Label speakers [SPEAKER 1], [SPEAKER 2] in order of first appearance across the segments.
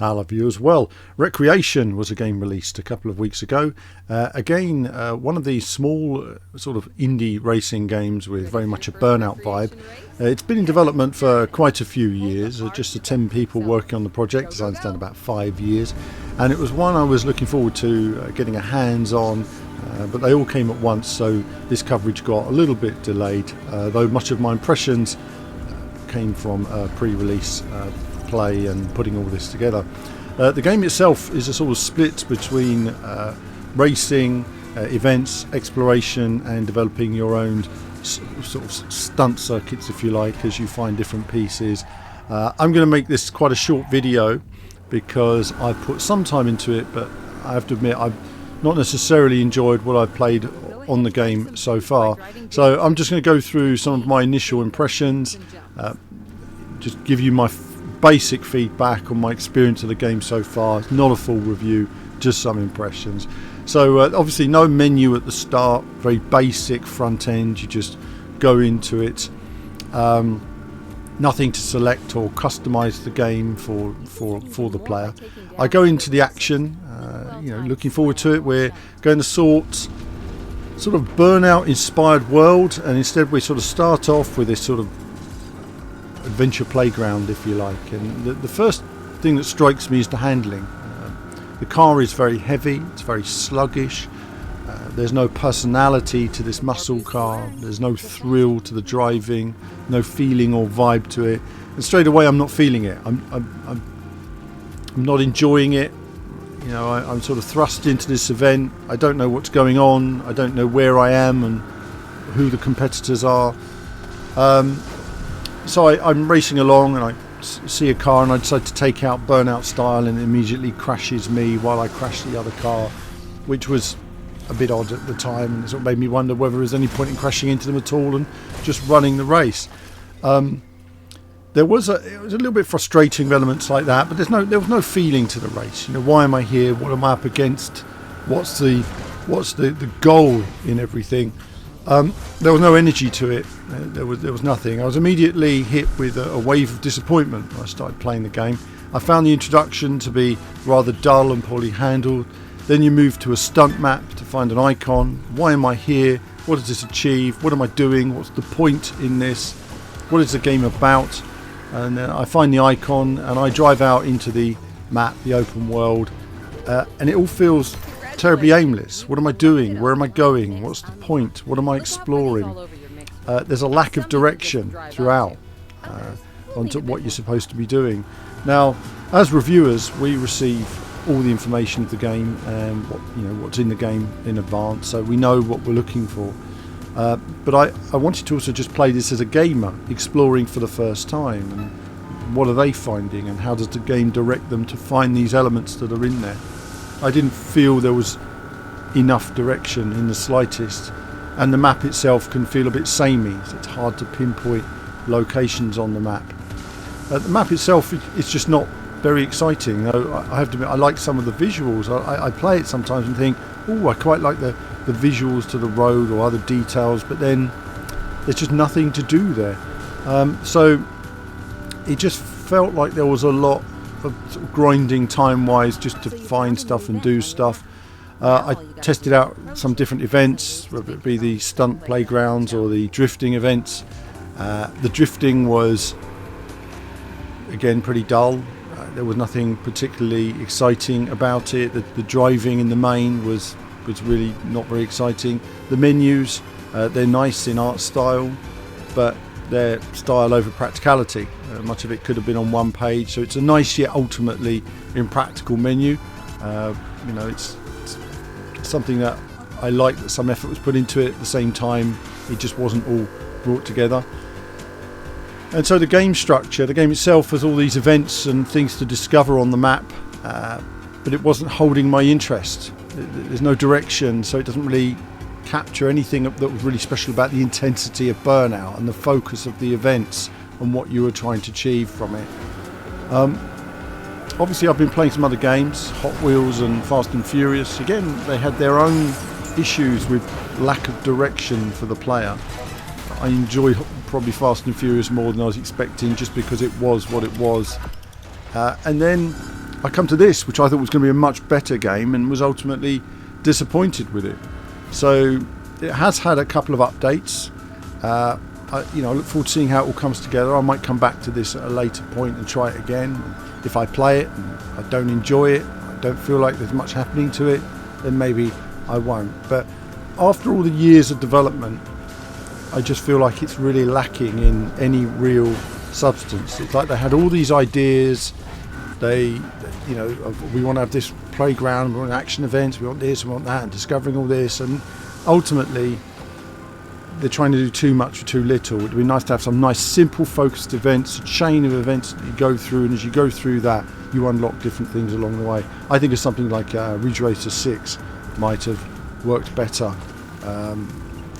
[SPEAKER 1] I love you as well. Wreckreation was a game released a couple of weeks ago. Again, one of these small sort of indie racing games with very much a Burnout vibe. It's been in development for quite a few years, just the 10 people working on the project, as I understand about 5 years. And it was one I was looking forward to getting a hands on, but they all came at once, so this coverage got a little bit delayed, though much of my impressions came from pre-release play and putting all this together. The game itself is a sort of split between racing, events, exploration, and developing your own sort of stunt circuits, if you like, as you find different pieces. I'm going to make this quite a short video because I put some time into it, but I have to admit I've not necessarily enjoyed what I've played on the game so far. So I'm just going to go through some of my initial impressions, just give you my basic feedback on my experience of the game so far. It's not a full review, just some impressions. So obviously no menu at the start, very basic front end, you just go into it. Nothing to select or customize the game for the player. I go into the action, looking forward to it. We're going to sort of Burnout inspired world, and instead we sort of start off with this sort of adventure playground, if you like. And the first thing that strikes me is the handling. The car is very heavy, it's very sluggish. There's no personality to this muscle car. There's no thrill to the driving, no feeling or vibe to it. And straight away, I'm not feeling it. I'm not enjoying it. I'm sort of thrust into this event. I don't know what's going on. I don't know where I am and who the competitors are. So I'm racing along and I see a car and I decide to take out Burnout style, and it immediately crashes me while I crash the other car, which was a bit odd at the time, and it sort of made me wonder whether there's any point in crashing into them at all and just running the race. It was a little bit frustrating elements like that, but there was no feeling to the race. Why am I here? What am I up against? What's the goal in everything? There was no energy to it. There was nothing. I was immediately hit with a wave of disappointment when I started playing the game. I found the introduction to be rather dull and poorly handled. Then you move to a stunt map to find an icon. Why am I here? What does this achieve? What am I doing? What's the point in this? What is the game about? And then I find the icon and I drive out into the map, the open world, and it all feels terribly aimless. What am I doing? Where am I going? What's the point? What am I exploring? There's a lack of direction throughout onto what you're supposed to be doing. Now, as reviewers, we receive all the information of the game and what's in the game in advance, so we know what we're looking for. But I wanted to also just play this as a gamer exploring for the first time, and what are they finding, and how does the game direct them to find these elements that are in there. I didn't feel there was enough direction in the slightest, and the map itself can feel a bit samey, so it's hard to pinpoint locations on the map. The map itself is just not very exciting. I have to admit, I like some of the visuals. I play it sometimes and think, oh, I quite like the visuals to the road or other details, but then there's just nothing to do there. So it just felt like there was a lot of sort of grinding time-wise just to find stuff and do stuff. I tested out some different events, whether it be the stunt playgrounds or the drifting events. The drifting was, again, pretty dull. There was nothing particularly exciting about it. The driving in the main was really not very exciting. The menus, they're nice in art style, but they're style over practicality. Much of it could have been on one page, so it's a nice yet ultimately impractical menu. It's something that I like that some effort was put into it. At the same time, it just wasn't all brought together. And so the game structure, the game itself has all these events and things to discover on the map, but it wasn't holding my interest. There's no direction, so it doesn't really capture anything that was really special about the intensity of Burnout and the focus of the events and what you were trying to achieve from it. Obviously, I've been playing some other games, Hot Wheels and Fast and Furious. Again, they had their own issues with lack of direction for the player. I enjoy probably Fast and Furious more than I was expecting, just because it was what it was. And then I come to this, which I thought was going to be a much better game, and was ultimately disappointed with it. So it has had a couple of updates. I look forward to seeing how it all comes together. I might come back to this at a later point and try it again. If I play it and I don't enjoy it, I don't feel like there's much happening to it, then maybe I won't. But after all the years of development, I just feel like it's really lacking in any real substance. It's like they had all these ideas. We want to have this playground, we want action events, we want this, we want that, and discovering all this, and ultimately they're trying to do too much or too little. It'd be nice to have some nice, simple, focused events, a chain of events that you go through, and as you go through that, you unlock different things along the way. I think of something like Ridge Racer 6 might have worked better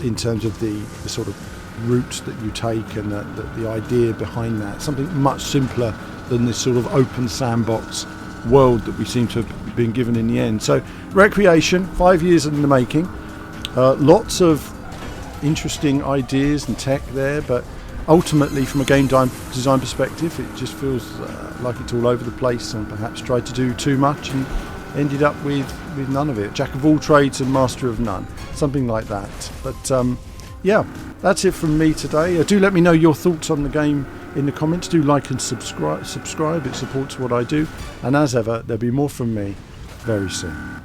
[SPEAKER 1] in terms of the sort of routes that you take and the idea behind that. Something much simpler than this sort of open sandbox world that we seem to have been given in the end. So, Wreckreation, 5 years in the making. Lots of interesting ideas and tech there, but ultimately from a game design perspective it just feels like it's all over the place, and perhaps tried to do too much and ended up with none of it. Jack of all trades and master of none, something like that. But yeah, that's it from me today. Do let me know your thoughts on the game in the comments. Do like and subscribe, it supports what I do, and as ever there'll be more from me very soon.